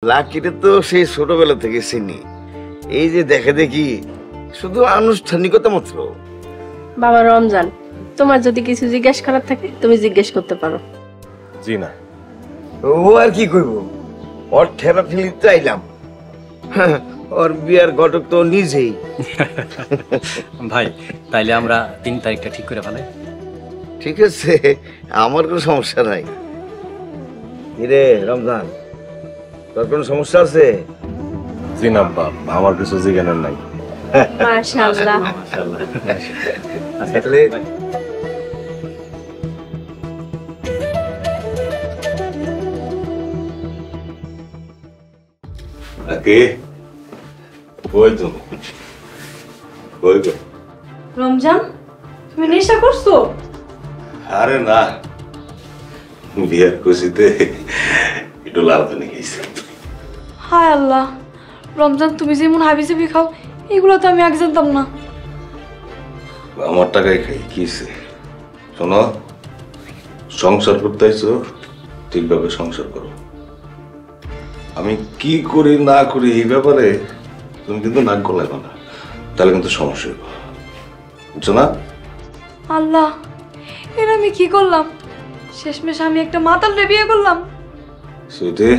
লাকিরে তো সেই ছোটবেলা থেকে চিনি। এই যে দেখে দেখি শুধু আনুষ্ঠানিকতা মাত্র। বাবা রমজান, তোমার যদি কিছু জিজ্ঞেস করার থাকে তুমি জিজ্ঞেস করতে পারো। জি না, ও আর কি করব, ওর ঠেলা ঠেলি তো আইলাম। ওর বিয়ার ঘটক তো নিজেই। ভাই তাইলে আমরা 3 তারিখটা ঠিক করে ফেলাই। ঠিক আছে, আমার কোনো সমস্যা নাই। কিরে রমজান, তোর কোনো সমস্যা আছে? জি না বাপ, আমার কিছু জিজ্ঞানের নাই। মাশাআল্লাহ। তাহলে কে কই তুমি? কই গো? রমজান, তুমি নেশা করছো? আরে না, বিয়ার খুশিতে একটু লাল পানি খেয়েছি। হায় আল্লাহ, রমজান তুমি যেমন হাবিজাবি খাও এগুলো তো আমি আগে জানতাম না। আমার টাকায় খাই কিছে। শোনো, সংসার করতে আইছো, ঠিকভাবে সংসার করো। আমি কি করি না করি এই ব্যাপারে তুমি কিন্তু নাক গলাইবে না, তাহলে কিন্তু সমস্যা হইব, বুঝছো না? আল্লাহ, এর আমি কি করলাম? শেষমেশ আমি একটা মাতালরে বিয়ে করলাম। সুইটি,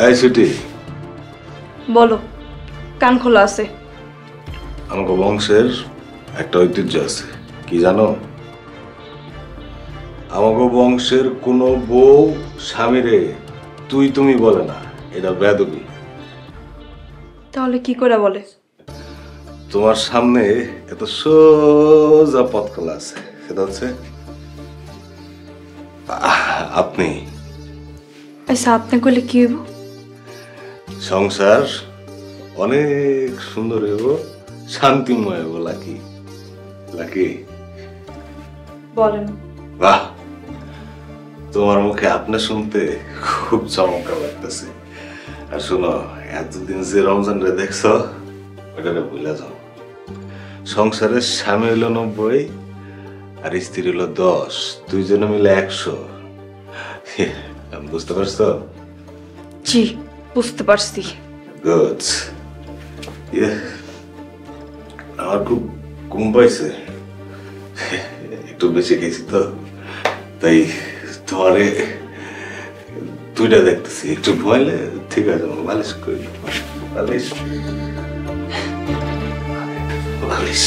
এই সুইটি, বলো, কান খোলা আছে। আমাকে বংশের একটা ঐতিহ্য আছে, কি জানো? আমাকে বংশের কোনো বউ স্বামীরে তুই তুমি বলে না, এটা বেয়াদবি। তাহলে কি করে বলে? তোমার সামনে এত সোজা পথ খোলা আছে, সেটা হচ্ছে আপনি। আচ্ছা, আপনি কইলে কি হইব? সংসার অনেক সুন্দর হইব, শান্তিময় হইব। লাকি লাকি, বলেন। বাহ, তোমার মুখে আপনি শুনতে খুব চমৎকার লাগতেছে। আর শোনো, এতদিন যে রমজান রে দেখছ ওটা ভুলে যাও। সংসারের স্বামী হইল 90 আর স্ত্রী হইল 10, দুইজনে মিলে 100। বুঝতে পারছো? জি, বুঝতে পারছি। গুড। আমার খুব ঘুম পাইছে, একটু বেশি খেয়েছি তো, তাই তোমারে 2টা দেখতেছি। একটু ঘুমাইলে ঠিক আছে, বালিশ করি, বালিশ বালিশ।